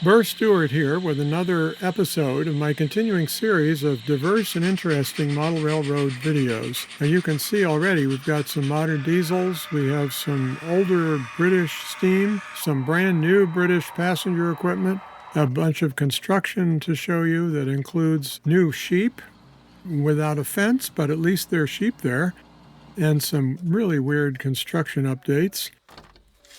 Burr Stewart here with another episode of my continuing series of diverse and interesting model railroad videos. Now you can see already we've got some modern diesels, we have some older British steam, some brand new British passenger equipment, a bunch of construction to show you that includes new sheep without a fence, but at least there are sheep there, and some really weird construction updates,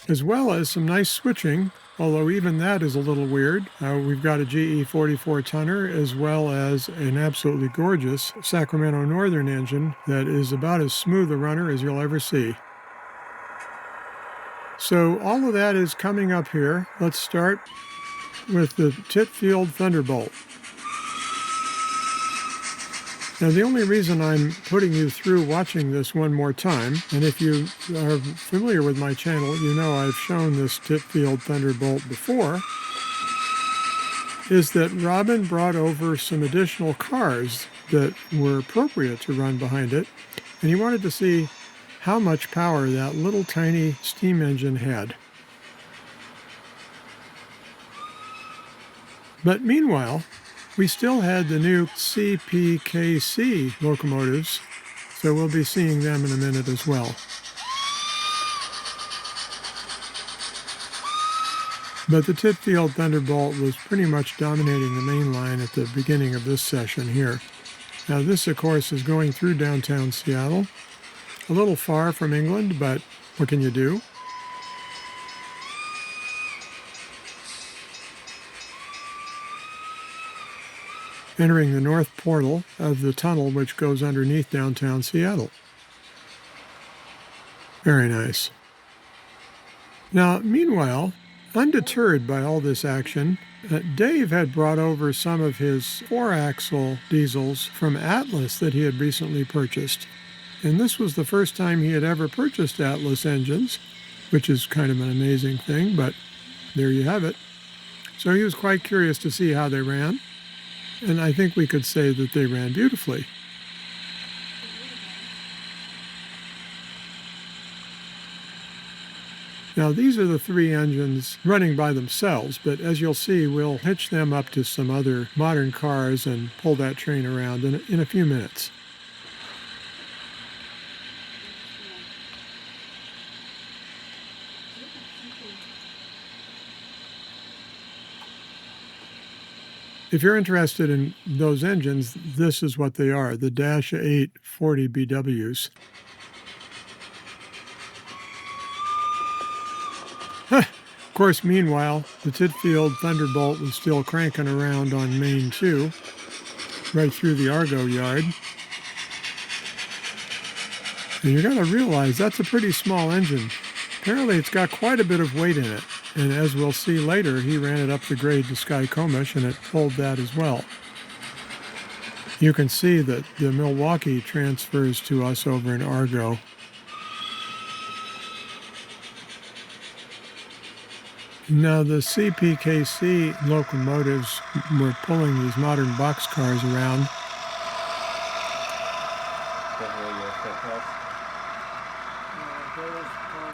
as well as some nice switching, although even that is a little weird. We've got a GE 44 tonner as well as an absolutely gorgeous Sacramento Northern engine that is about as smooth a runner as you'll ever see. So all of that is coming up here. Let's start with the Titfield Thunderbolt. Now, the only reason I'm putting you through watching this one more time, and if you are familiar with my channel, you know I've shown this Titfield Thunderbolt before, is that Robin brought over some additional cars that were appropriate to run behind it, and he wanted to see how much power that little tiny steam engine had. But meanwhile, we still had the new CPKC locomotives, so we'll be seeing them in a minute as well. But the Titfield Thunderbolt was pretty much dominating the main line at the beginning of this session here. Now this, of course, is going through downtown Seattle. A little far from England, but what can you do? Entering the north portal of the tunnel which goes underneath downtown Seattle. Very nice. Now, meanwhile, undeterred by all this action, Dave had brought over some of his 4-axle diesels from Atlas that he had recently purchased. And this was the first time he had ever purchased Atlas engines, which is kind of an amazing thing, but there you have it. So he was quite curious to see how they ran. And I think we could say that they ran beautifully. Now these are the 3 engines running by themselves, but as you'll see, we'll hitch them up to some other modern cars and pull that train around in a few minutes. If you're interested in those engines, this is what they are, the Dash 8 40 BWs. Of course, meanwhile, the Titfield Thunderbolt was still cranking around on Main 2, right through the Argo yard. And you got to realize that's a pretty small engine. Apparently it's got quite a bit of weight in it. And as we'll see later, he ran it up the grade to Skycomish, and it pulled that as well. You can see that the Milwaukee transfers to us over in Argo. Now the CPKC locomotives were pulling these modern boxcars around.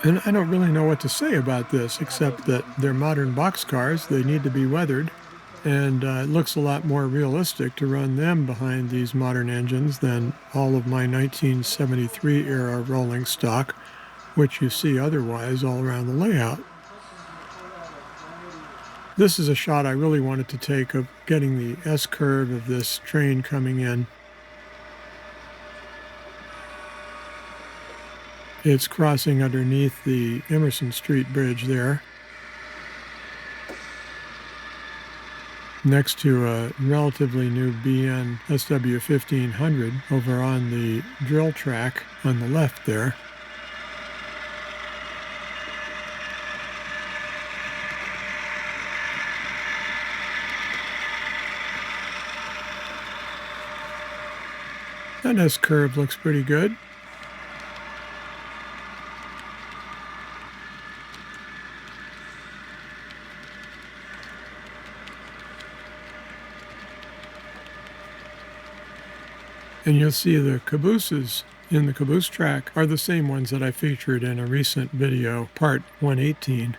And I don't really know what to say about this, except that they're modern boxcars. They need to be weathered, and it looks a lot more realistic to run them behind these modern engines than all of my 1973 era rolling stock, which you see otherwise all around the layout. This is a shot I really wanted to take of getting the S-curve of this train coming in. It's crossing underneath the Emerson Street Bridge there, next to a relatively new BNSF 1500 over on the drill track on the left there. That S-curve looks pretty good. And you'll see the cabooses in the caboose track are the same ones that I featured in a recent video, part 118.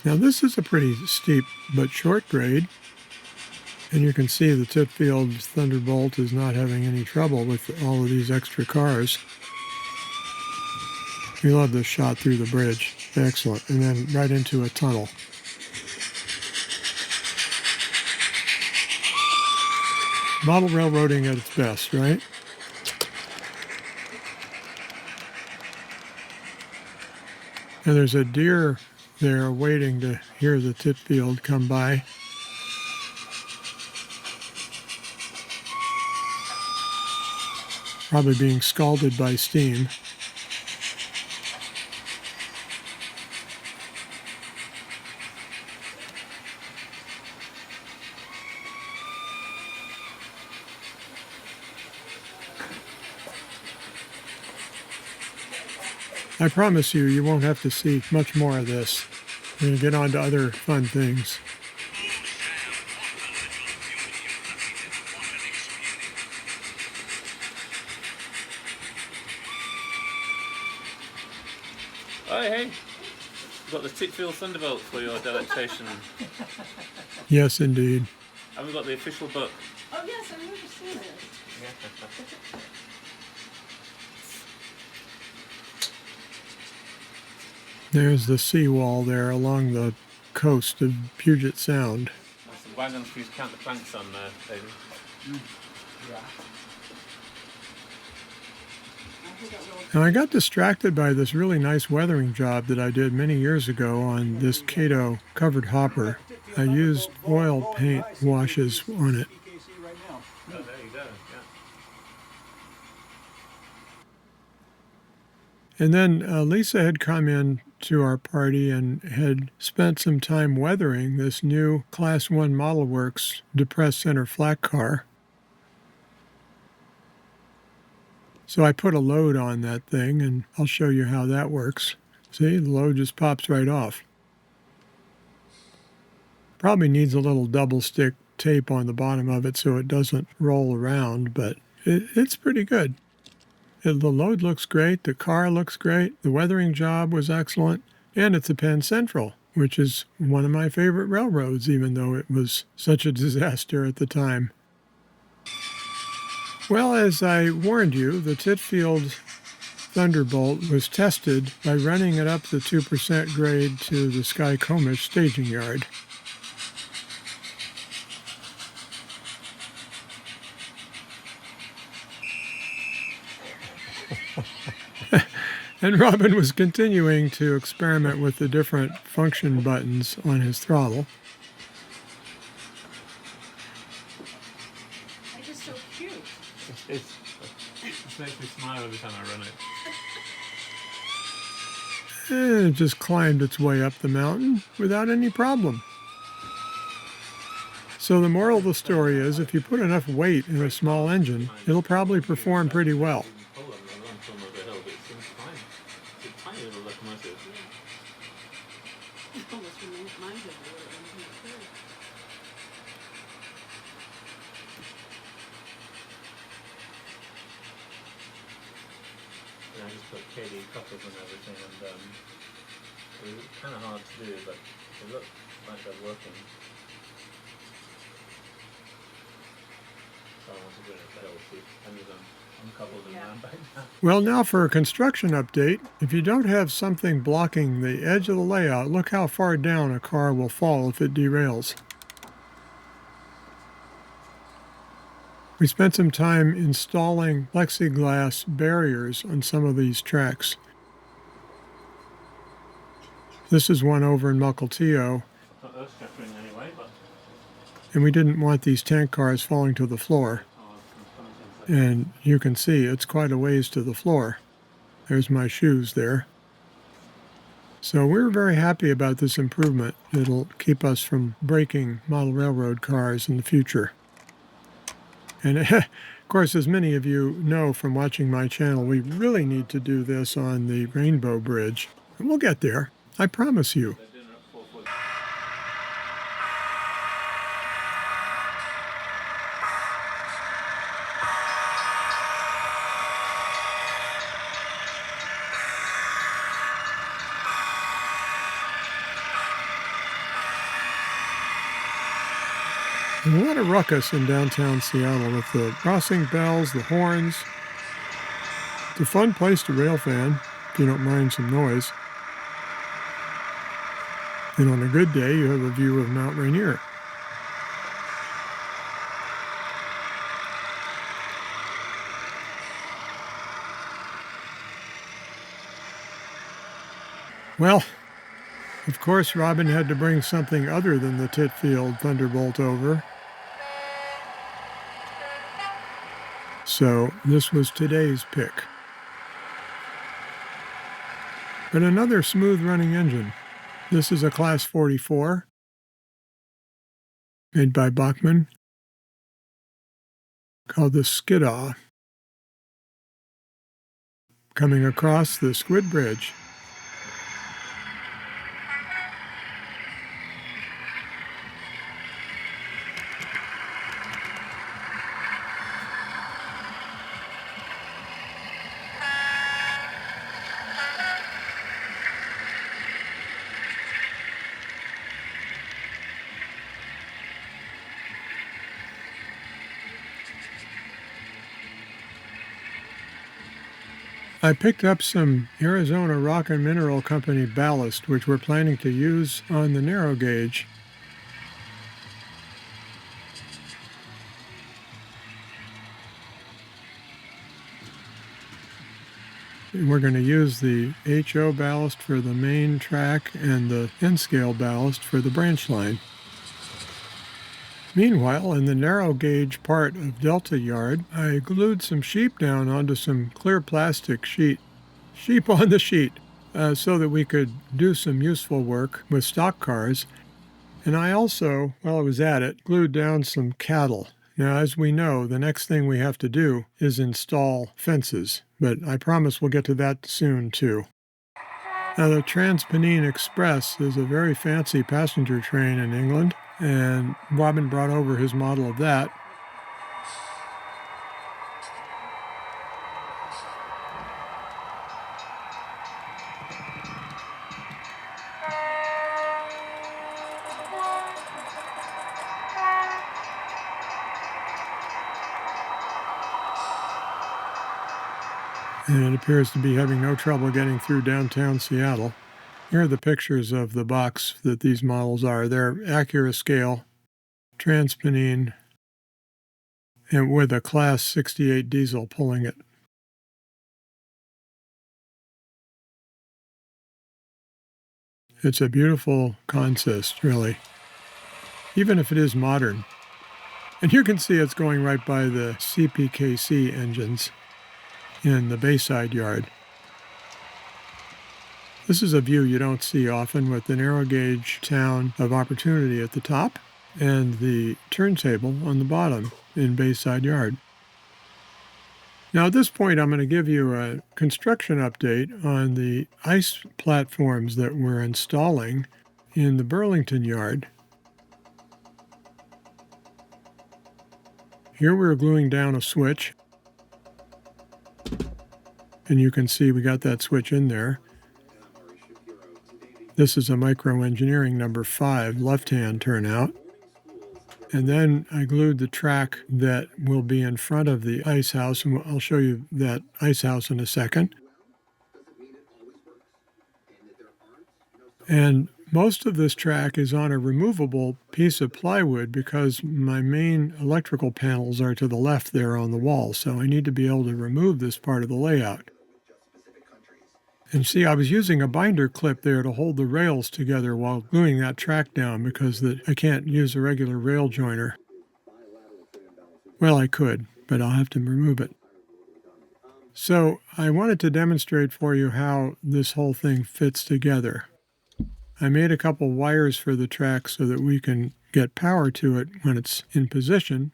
Now this is a pretty steep but short grade, and you can see the Titfield Thunderbolt is not having any trouble with all of these extra cars. We love this shot through the bridge. Excellent. And then right into a tunnel. Model railroading at its best, right? And there's a deer there waiting to hear the Titfield come by. Probably being scalded by steam. I promise you, you won't have to see much more of this. We're going to get on to other fun things. Oh, hey, we've got the Titfield Thunderbolt for your delectation. Yes, indeed. And we've got the official book. Oh yes, I've never seen it. There's the seawall there along the coast of Puget Sound. There's some wagons whose count the planks on there, David. Now I got distracted by this really nice weathering job that I did many years ago on this Cato covered hopper. I used oil paint washes on it. Oh, there you go, yeah. And then Lisa had come in to our party and had spent some time weathering this new Class 1 Model Works depressed center flat car. So I put a load on that thing, and I'll show you how that works. See, the load just pops right off. Probably needs a little double stick tape on the bottom of it so it doesn't roll around, but it's pretty good. The load looks great, the car looks great, the weathering job was excellent, and it's a Penn Central, which is one of my favorite railroads, even though it was such a disaster at the time. Well, as I warned you, the Titfield Thunderbolt was tested by running it up the 2% grade to the Skycomish staging yard. And Robin was continuing to experiment with the different function buttons on his throttle. They're just so cute. It makes me smile every time I run it. And it just climbed its way up the mountain without any problem. So the moral of the story is, if you put enough weight in a small engine, it'll probably perform pretty well. It almost reminds me of what it was in the third. And I just put KD couplers and everything, and it was kind of hard to do, but they look like they're working. So I want to do it better with any of them uncoupled and round back down. Well, now for a construction update. If you don't have something blocking the edge of the layout, look how far down a car will fall if it derails. We spent some time installing plexiglass barriers on some of these tracks. This is one over in Mukilteo, Not earth-shattering anyway, but and we didn't want these tank cars falling to the floor. And you can see it's quite a ways to the floor. There's my shoes there. So we're very happy about this improvement. It'll keep us from breaking model railroad cars in the future. And of course, as many of you know from watching my channel, we really need to do this on the Rainbow Bridge. And we'll get there, I promise you. There's a lot of ruckus in downtown Seattle with the crossing bells, the horns. It's a fun place to rail fan, if you don't mind some noise. And on a good day, you have a view of Mount Rainier. Well, of course, Robin had to bring something other than the Titfield Thunderbolt over. So this was today's pick. But another smooth running engine. This is a Class 44 made by Bachmann called the Skiddaw, coming across the Squid Bridge. I picked up some Arizona Rock and Mineral Company ballast, which we're planning to use on the narrow gauge. We're going to use the HO ballast for the main track and the N-scale ballast for the branch line. Meanwhile, in the narrow gauge part of Delta Yard, I glued some sheep down onto some clear plastic sheet. Sheep on the sheet, so that we could do some useful work with stock cars. And I also, while I was at it, glued down some cattle. Now, as we know, the next thing we have to do is install fences, but I promise we'll get to that soon, too. Now, the Transpennine Express is a very fancy passenger train in England, and Robin brought over his model of that. And it appears to be having no trouble getting through downtown Seattle. Here are the pictures of the box that these models are. They're Accurascale Transpennine, and with a Class 68 diesel pulling it. It's a beautiful consist, really, even if it is modern. And you can see it's going right by the CPKC engines in the Bayside Yard. This is a view you don't see often, with the narrow gauge town of Opportunity at the top and the turntable on the bottom in Bayside Yard. Now at this point, I'm going to give you a construction update on the ice platforms that we're installing in the Burlington Yard. Here we're gluing down a switch, and you can see we got that switch in there. This is a Micro Engineering number 5 left-hand turnout. And then I glued the track that will be in front of the ice house, and I'll show you that ice house in a second. And most of this track is on a removable piece of plywood because my main electrical panels are to the left there on the wall, so I need to be able to remove this part of the layout. And see, I was using a binder clip there to hold the rails together while gluing that track down because I can't use a regular rail joiner. Well, I could, but I'll have to remove it. So I wanted to demonstrate for you how this whole thing fits together. I made a couple wires for the track so that we can get power to it when it's in position.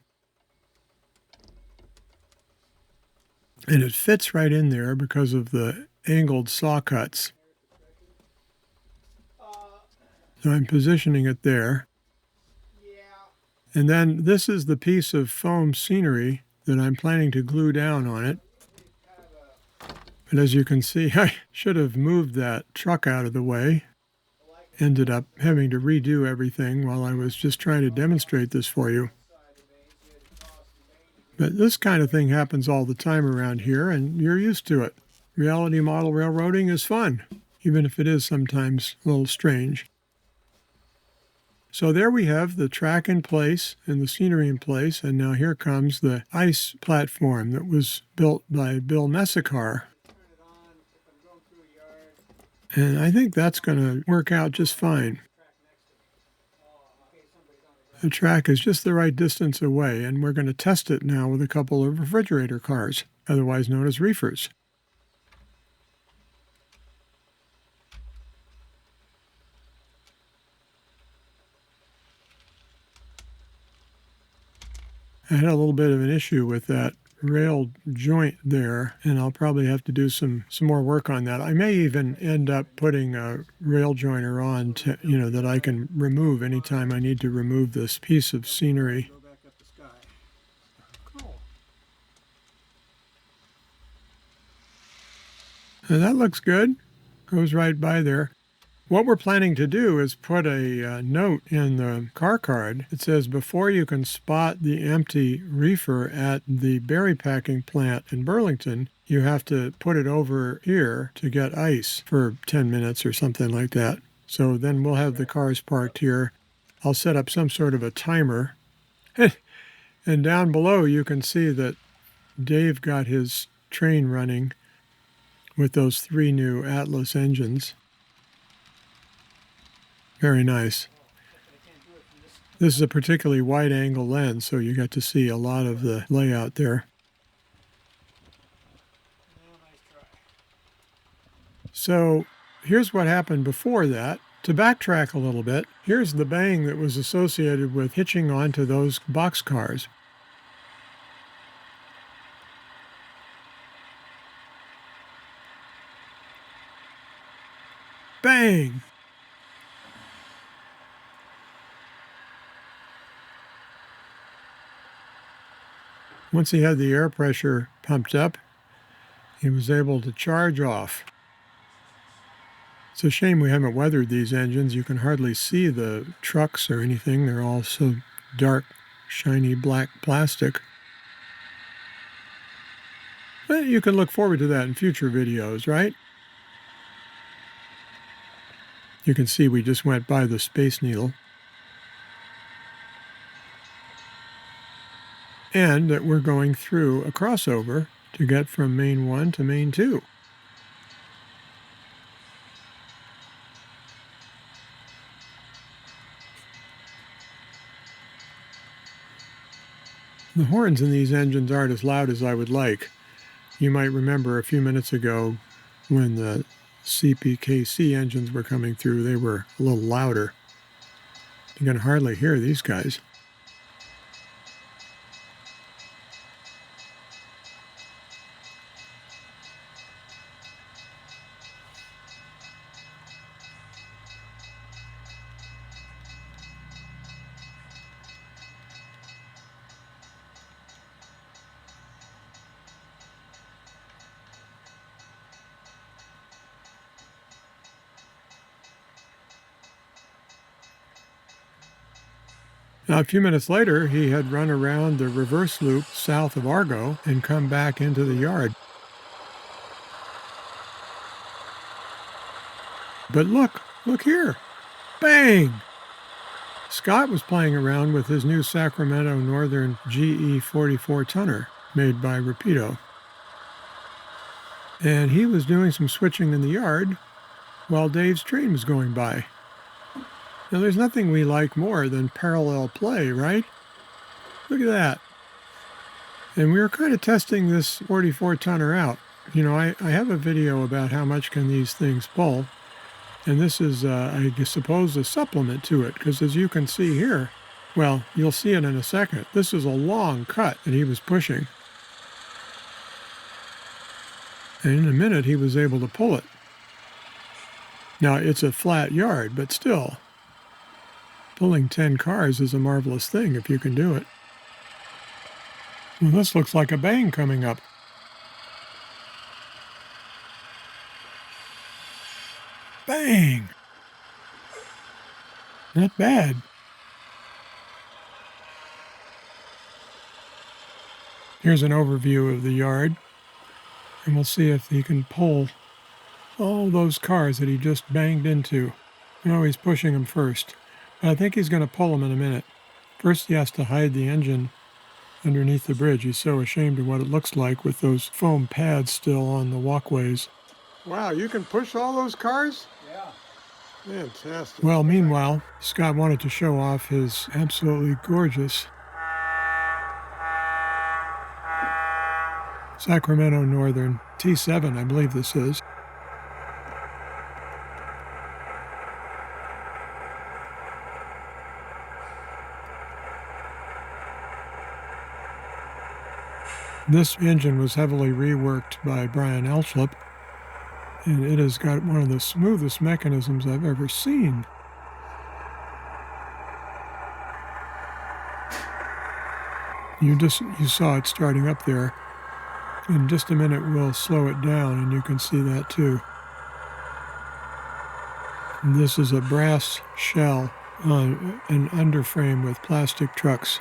And it fits right in there because of the angled saw cuts. So I'm positioning it there. And then this is the piece of foam scenery that I'm planning to glue down on it. But as you can see, I should have moved that truck out of the way. Ended up having to redo everything while I was just trying to demonstrate this for you. But this kind of thing happens all the time around here, and you're used to it. Reality model railroading is fun, even if it is sometimes a little strange. So there we have the track in place and the scenery in place, and now here comes the ice platform that was built by Bill Messicar. And I think that's going to work out just fine. The track is just the right distance away, and we're going to test it now with a couple of refrigerator cars, otherwise known as reefers. I had a little bit of an issue with that rail joint there, and I'll probably have to do some more work on that. I may even end up putting a rail joiner on to, that I can remove anytime I need to remove this piece of scenery. Go back up the sky. Cool. And that looks good. Goes right by there. What we're planning to do is put a note in the car card that says, before you can spot the empty reefer at the berry packing plant in Burlington, you have to put it over here to get ice for 10 minutes or something like that. So then we'll have the cars parked here. I'll set up some sort of a timer. And down below you can see that Dave got his train running with those 3 new Atlas engines. Very nice. This is a particularly wide-angle lens, so you get to see a lot of the layout there. So here's what happened before that. To backtrack a little bit, here's the bang that was associated with hitching onto those boxcars. Bang! Once he had the air pressure pumped up, he was able to charge off. It's a shame we haven't weathered these engines. You can hardly see the trucks or anything. They're all so dark, shiny black plastic. But you can look forward to that in future videos, right? You can see we just went by the Space Needle. And that we're going through a crossover to get from main 1 to main 2. The horns in these engines aren't as loud as I would like. You might remember a few minutes ago when the CPKC engines were coming through, they were a little louder. You can hardly hear these guys. Now, a few minutes later, he had run around the reverse loop south of Argo and come back into the yard. But look here. Bang! Scott was playing around with his new Sacramento Northern GE 44-tonner made by Rapido. And he was doing some switching in the yard while Dave's train was going by. Now, there's nothing we like more than parallel play, right? Look at that. And we were kind of testing this 44-tonner out. I have a video about how much can these things pull. And this is, I suppose, a supplement to it, because as you can see here, well, you'll see it in a second. This is a long cut that he was pushing. And in a minute, he was able to pull it. Now, it's a flat yard, but still, pulling 10 cars is a marvelous thing if you can do it. Well, this looks like a bang coming up. Bang! Not bad. Here's an overview of the yard, and we'll see if he can pull all those cars that he just banged into. No, he's pushing them first. But I think he's going to pull them in a minute. First, he has to hide the engine underneath the bridge. He's so ashamed of what it looks like with those foam pads still on the walkways. Wow, you can push all those cars? Yeah. Fantastic. Well, meanwhile, Scott wanted to show off his absolutely gorgeous Sacramento Northern T7, I believe this is. This engine was heavily reworked by Brian Elchlip, and it has got one of the smoothest mechanisms I've ever seen. You saw it starting up there. In just a minute we'll slow it down and you can see that too. And this is a brass shell on an underframe with plastic trucks.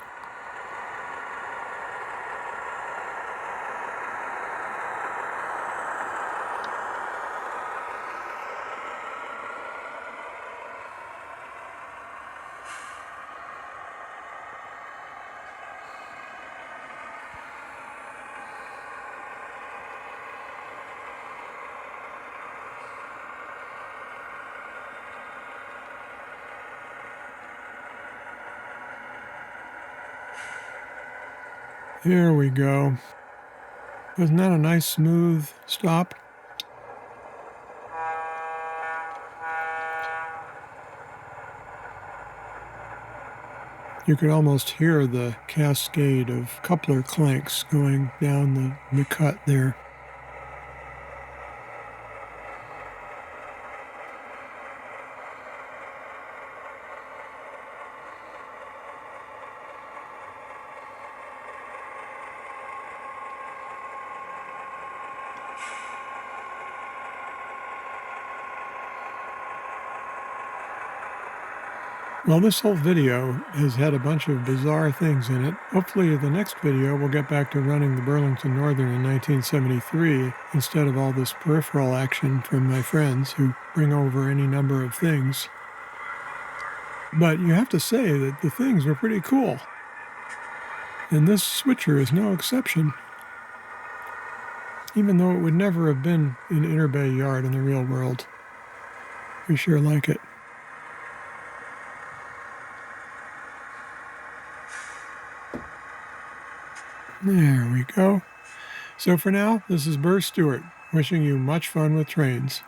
Here we go. Wasn't that a nice smooth stop? You could almost hear the cascade of coupler clanks going down the cut there. Well, this whole video has had a bunch of bizarre things in it. Hopefully the next video we'll get back to running the Burlington Northern in 1973 instead of all this peripheral action from my friends who bring over any number of things. But you have to say that the things were pretty cool. And this switcher is no exception. Even though it would never have been in Interbay yard in the real world. We sure like it. There we go. So for now, this is Burr Stewart, wishing you much fun with trains.